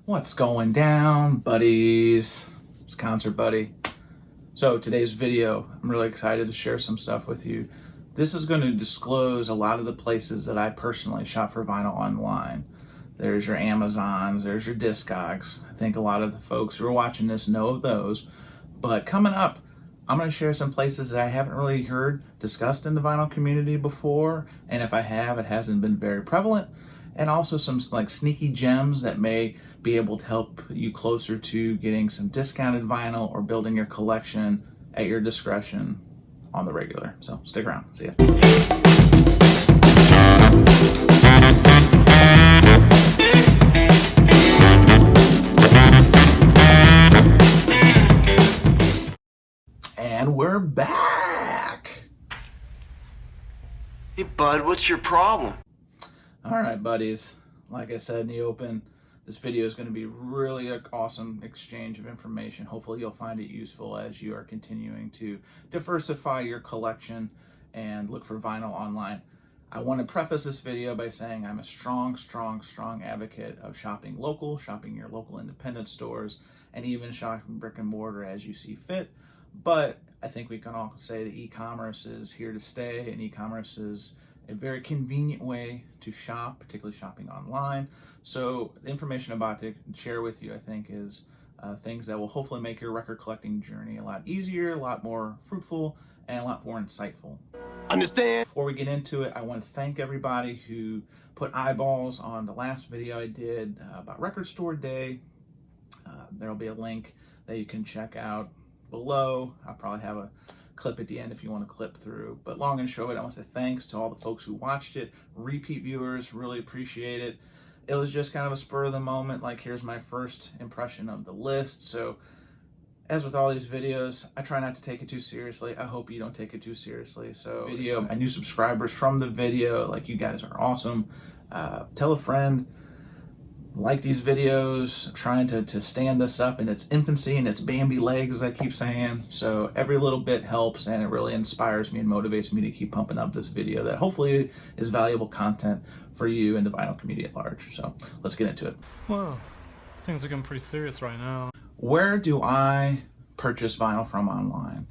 What's going down, buddies? It's Concert Buddy. So today's video, I'm really excited to share some stuff with you. This is going to disclose a lot of the places that I personally shop for vinyl online. There's your Amazons, there's your Discogs. I think a lot of the folks who are watching this know of those. But coming up, I'm going to share some places that I haven't really heard discussed in the vinyl community before. And if I have, it hasn't been very prevalent. And also some like sneaky gems that may be able to help you closer to getting some discounted vinyl or building your collection at your discretion on the regular. So stick around. See ya. And we're back. Hey, bud, what's your problem? All right, buddies. Like I said in the open, this video is going to be really an awesome exchange of information. Hopefully you'll find it useful as you are continuing to diversify your collection and look for vinyl online. I want to preface this video by saying I'm a strong advocate of shopping local, shopping your local independent stores, and even shopping brick and mortar as you see fit. But I think we can all say that e-commerce is here to stay, and e-commerce is a very convenient way to shop, particularly shopping online. So the information I'm about to share with you, I think, is things that will hopefully make your record collecting journey a lot easier, a lot more fruitful, and a lot more insightful. Understand? Before we get into it, I want to thank everybody who put eyeballs on the last video I did about Record Store Day. There'll be a link that you can check out below. I'll probably have a clip at the end if you want to clip through. But long and short, I want to say thanks to all the folks who watched it, repeat viewers, really appreciate it. It was just kind of a spur of the moment, like here's my first impression of the list. So as with all these videos, I try not to take it too seriously. I hope you don't take it too seriously. So my new subscribers from the video, like you guys are awesome. Tell a friend. Like these videos, I'm trying to stand this up in its infancy and its Bambi legs, as I keep saying. So every little bit helps, and it really inspires me and motivates me to keep pumping up this video that hopefully is valuable content for you and the vinyl community at large. So let's get into it. Well, things are getting pretty serious right now. Where do I purchase vinyl from online?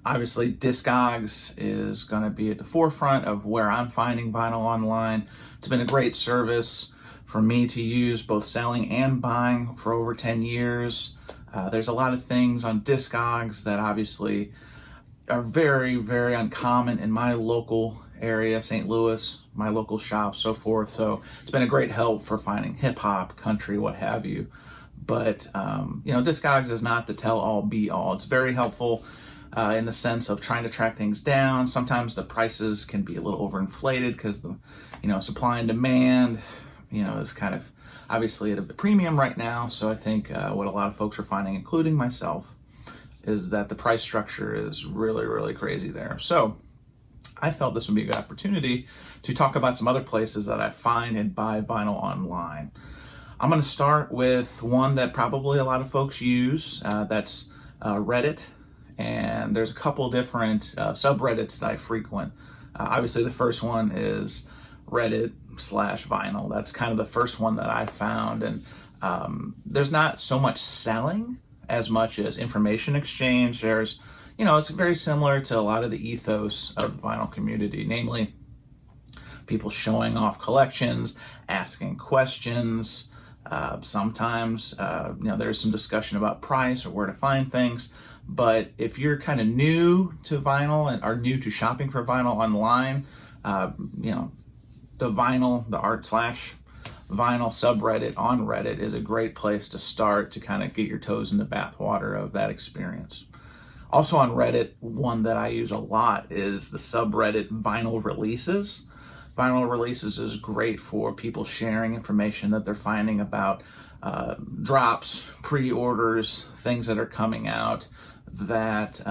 Obviously, Discogs is going to be at the forefront of where I'm finding vinyl online. It's been a great service for me to use, both selling and buying, for over 10 years. There's a lot of things on Discogs that obviously are very uncommon in my local area, St. Louis, my local shop, so forth. So it's been a great help for finding hip hop, country, what have you. But Discogs is not the tell-all be-all. It's very helpful in the sense of trying to track things down. Sometimes the prices can be a little overinflated because the supply and demand is kind of obviously at a premium right now. So I think what a lot of folks are finding, including myself, is that the price structure is really crazy there. So I felt this would be a good opportunity to talk about some other places that I find and buy vinyl online. I'm going to start with one that probably a lot of folks use, that's Reddit. And there's a couple different subreddits that I frequent. Obviously the first one is Reddit/vinyl. That's kind of the first one that I found, and there's not so much selling as much as information exchange. There's, it's very similar to a lot of the ethos of the vinyl community, namely people showing off collections, asking questions. Sometimes, there's some discussion about price or where to find things. But if you're kind of new to vinyl and are new to shopping for vinyl online, the art/vinyl subreddit on Reddit is a great place to start to kind of get your toes in the bathwater of that experience. Also on Reddit, one that I use a lot is the subreddit Vinyl Releases. Vinyl Releases is great for people sharing information that they're finding about drops, pre-orders, things that are coming out that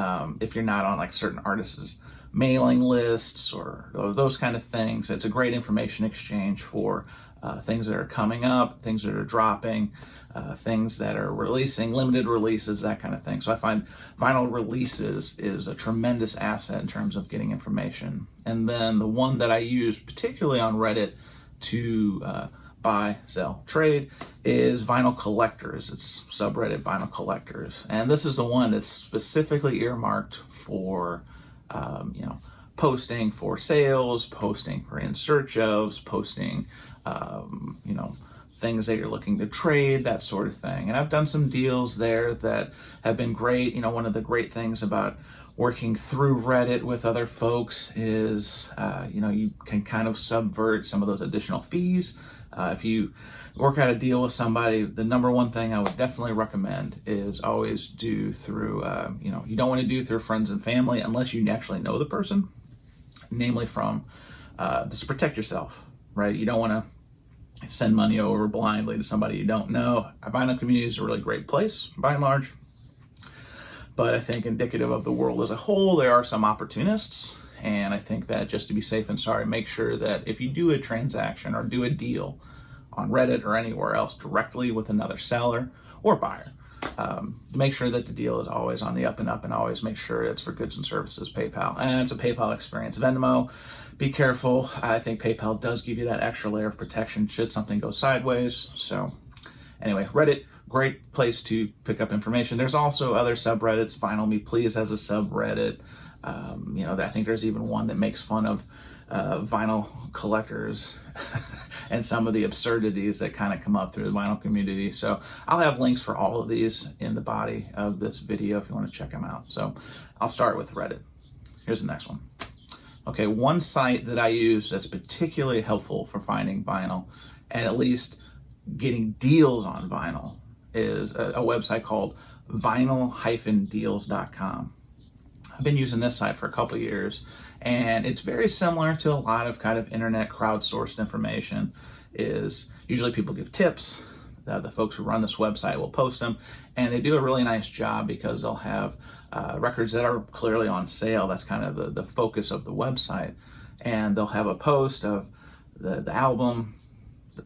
if you're not on like certain artists' mailing lists or those kind of things, it's a great information exchange for things that are coming up, things that are dropping, things that are releasing, limited releases, that kind of thing. So I find Vinyl Releases is a tremendous asset in terms of getting information. And then the one that I use particularly on Reddit to buy, sell, trade, is vinyl collectors. It's subreddit vinyl collectors. And this is the one that's specifically earmarked for, posting for sales, posting for in search ofs, posting, things that you're looking to trade, that sort of thing. And I've done some deals there that have been great. One of the great things about working through Reddit with other folks is, you can kind of subvert some of those additional fees. If you work out a deal with somebody, the number one thing I would definitely recommend is always do through, you don't want to do through friends and family unless you actually know the person, namely from, just protect yourself, right? You don't want to send money over blindly to somebody you don't know. Our vinyl community is a really great place, by and large. But I think indicative of the world as a whole, there are some opportunists. And I think that just to be safe and sorry, make sure that if you do a transaction or do a deal on Reddit or anywhere else directly with another seller or buyer, make sure that the deal is always on the up and up, and always make sure it's for goods and services, PayPal. And it's a PayPal experience. Venmo, be careful. I think PayPal does give you that extra layer of protection should something go sideways. So anyway, Reddit, great place to pick up information. There's also other subreddits. Vinyl Me Please has a subreddit. I think there's even one that makes fun of vinyl collectors and some of the absurdities that kind of come up through the vinyl community. So I'll have links for all of these in the body of this video if you want to check them out. So I'll start with Reddit. Here's the next one. Okay, one site that I use that's particularly helpful for finding vinyl and at least getting deals on vinyl is a website called vinyl-deals.com. I've been using this site for a couple of years, and it's very similar to a lot of kind of internet crowdsourced information. Is usually people give tips. The folks who run this website will post them, and they do a really nice job because they'll have records that are clearly on sale. That's kind of the focus of the website, and they'll have a post of the album,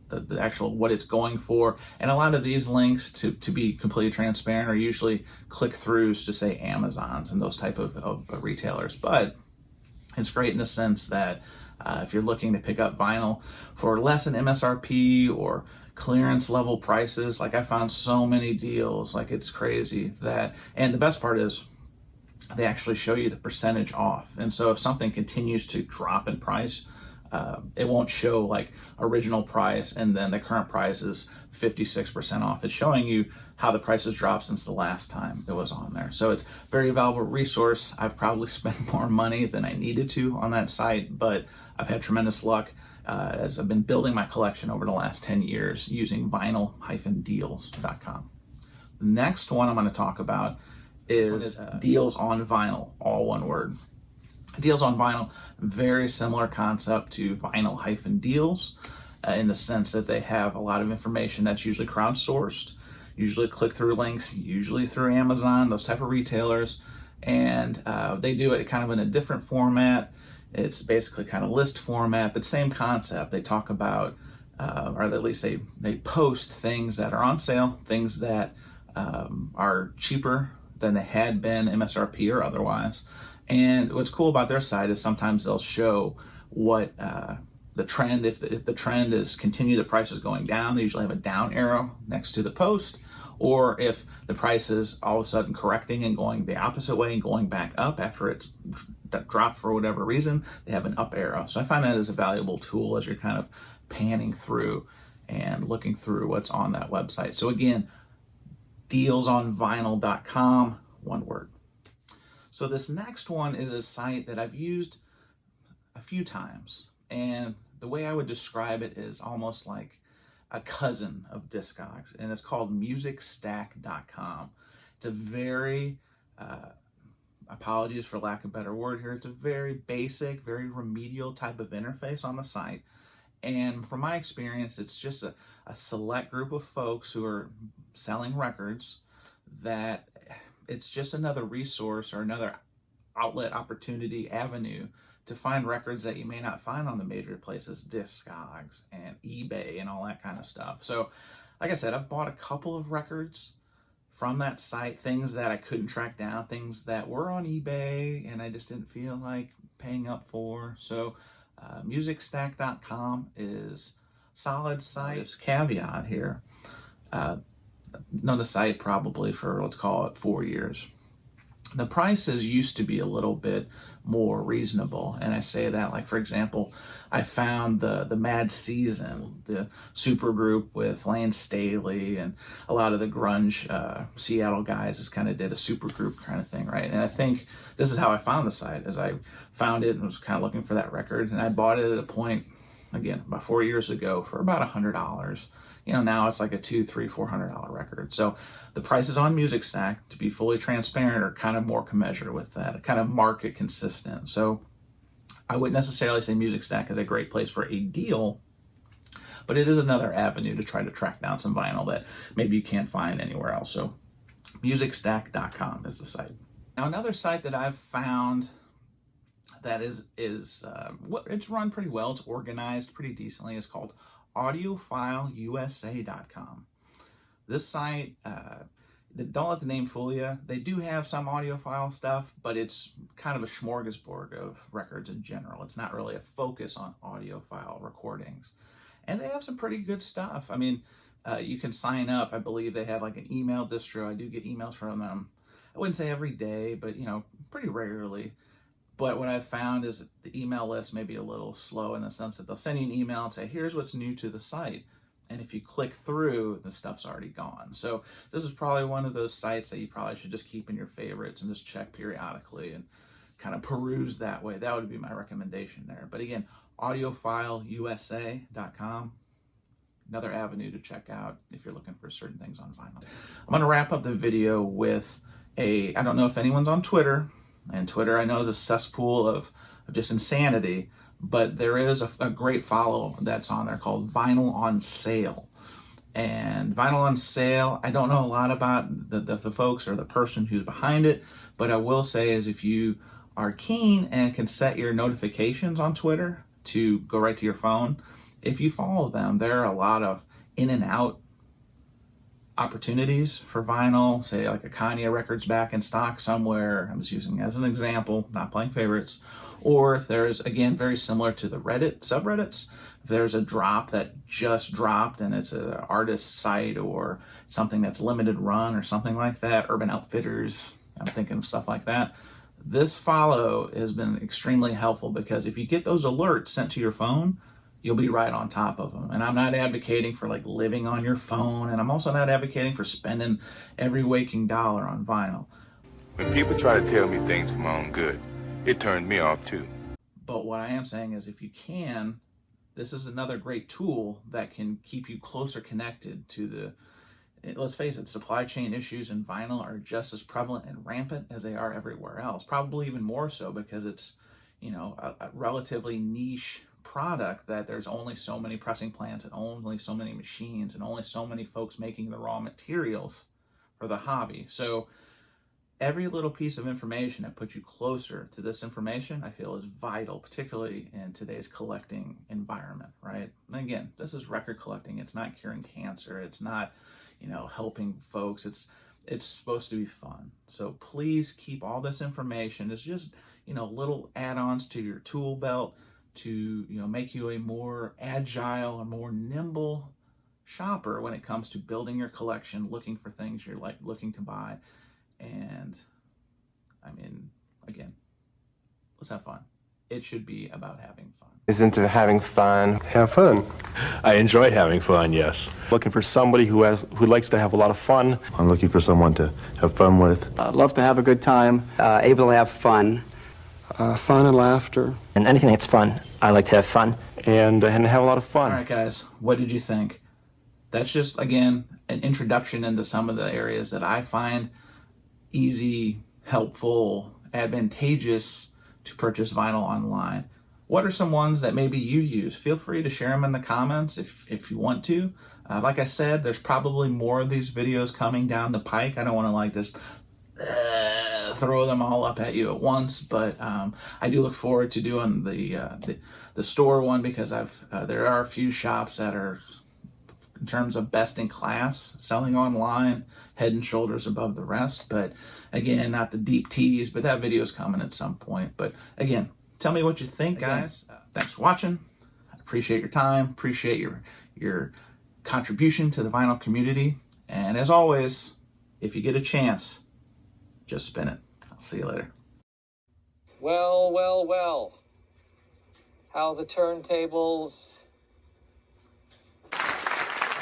the actual what it's going for, and a lot of these links, to be completely transparent, are usually click-throughs to say Amazons and those type of retailers. But it's great in the sense that if you're looking to pick up vinyl for less than MSRP or clearance level prices, like I found so many deals, like it's crazy that, and the best part is they actually show you the percentage off. And so if something continues to drop in price, it won't show like original price and then the current price is 56% off. It's showing you how the price has dropped since the last time it was on there. So it's a very valuable resource. I've probably spent more money than I needed to on that site, but I've had tremendous luck as I've been building my collection over the last 10 years using vinyl-deals.com. The next one I'm going to talk about is Deals on Vinyl, all one word. Deals on Vinyl, very similar concept to vinyl-deals in the sense that they have a lot of information that's usually crowdsourced, usually click-through links, usually through Amazon, those type of retailers, and they do it kind of in a different format. It's basically kind of list format, but same concept. They talk about, or at least they post things that are on sale, things that are cheaper than they had been MSRP or otherwise. And what's cool about their site is sometimes they'll show what the trend, if the trend is continue, the price is going down, they usually have a down arrow next to the post. Or if the price is all of a sudden correcting and going the opposite way and going back up after it's dropped for whatever reason, they have an up arrow. So I find that as a valuable tool as you're kind of panning through and looking through what's on that website. So again, dealsonvinyl.com, one word. So this next one is a site that I've used a few times, and the way I would describe it is almost like a cousin of Discogs, and it's called MusicStack.com. It's a very, apologies for lack of a better word here, it's a very basic, very remedial type of interface on the site. And from my experience, it's just a select group of folks who are selling records that it's just another resource or another outlet, opportunity, avenue to find records that you may not find on the major places, Discogs and eBay and all that kind of stuff. So, like I said, I've bought a couple of records from that site, things that I couldn't track down, things that were on eBay and I just didn't feel like paying up for. So, MusicStack.com is solid site. This caveat here. Known the site probably for, let's call it, 4 years. The prices used to be a little bit more reasonable, and I say that, like, for example, I found the Mad Season, the supergroup with Lance Staley and a lot of the grunge Seattle guys, just kind of did a supergroup kind of thing, right? And I think this is how I found the site, as I found it and was kind of looking for that record, and I bought it at a point, again, about 4 years ago, for about $100. You know, now it's like a $200, $300, $400 record. So the prices on MusicStack, to be fully transparent, are kind of more commensurate with that, kind of market consistent. So I wouldn't necessarily say MusicStack is a great place for a deal, but it is another avenue to try to track down some vinyl that maybe you can't find anywhere else. So musicstack.com is the site. Now, another site that I've found that is it's run pretty well, it's organized pretty decently, is called Audiophile This site, don't let the name fool you. They do have some audiophile stuff, but it's kind of a smorgasbord of records in general. It's not really a focus on audiophile recordings. And they have some pretty good stuff. I mean, you can sign up. I believe they have like an email distro. I do get emails from them. I wouldn't say every day, but, you know, pretty regularly. But what I've found is that the email list may be a little slow in the sense that they'll send you an email and say, here's what's new to the site. And if you click through, the stuff's already gone. So this is probably one of those sites that you probably should just keep in your favorites and just check periodically and kind of peruse that way. That would be my recommendation there. But again, audiophileusa.com, another avenue to check out if you're looking for certain things on vinyl. I'm going to wrap up the video with I don't know if anyone's on Twitter, and Twitter I know is a cesspool of just insanity, but there is a great follow that's on there called Vinyl on Sale. And Vinyl on Sale, I don't know a lot about the folks or the person who's behind it, but I will say is if you are keen and can set your notifications on Twitter to go right to your phone, if you follow them, there are a lot of in and out opportunities for vinyl, say like a Kanye record's back in stock somewhere. I'm just using as an example, not playing favorites. Or if there's, again, very similar to the Reddit subreddits, if there's a drop that just dropped and it's an artist site or something that's limited run or something like that, Urban Outfitters, I'm thinking of stuff like that. This follow has been extremely helpful because if you get those alerts sent to your phone, you'll be right on top of them. And I'm not advocating for like living on your phone, and I'm also not advocating for spending every waking dollar on vinyl. When people try to tell me things for my own good, it turned me off too. But what I am saying is if you can, this is another great tool that can keep you closer connected to let's face it, supply chain issues in vinyl are just as prevalent and rampant as they are everywhere else. Probably even more so because it's, you know, a relatively niche product that there's only so many pressing plants and only so many machines and only so many folks making the raw materials for the hobby. So every little piece of information that puts you closer to this information, I feel, is vital, particularly in today's collecting environment, right? And again, this is record collecting. It's not curing cancer. It's not, you know, helping folks. It's supposed to be fun. So please keep all this information. It's just, you know, little add-ons to your tool belt to, you know, make you a more agile, a more nimble shopper when it comes to building your collection, looking for things you're like looking to buy. And I mean, again, let's have fun. It should be about having fun. Is into having fun. Have fun. I enjoy having fun, yes. Looking for somebody who likes to have a lot of fun. I'm looking for someone to have fun with. Love to have a good time. Able to have fun. Fun and laughter. And anything that's fun, I like to have fun. And have a lot of fun. All right, guys, what did you think? That's just, again, an introduction into some of the areas that I find easy, helpful, advantageous to purchase vinyl online. What are some ones that maybe you use? Feel free to share them in the comments if you want to. Like I said, there's probably more of these videos coming down the pike. I don't want to like just throw them all up at you at once, but I do look forward to doing the store one because there are a few shops that are, in terms of best in class, selling online, head and shoulders above the rest. But again, not the deep tease, but that video is coming at some point. But again, tell me what you think, guys. Thanks for watching. I appreciate your time. Appreciate your your contribution to the vinyl community. And as always, if you get a chance, just spin it. I'll see you later. Well, well, well. How the turntables...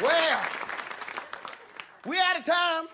Well, we out of time.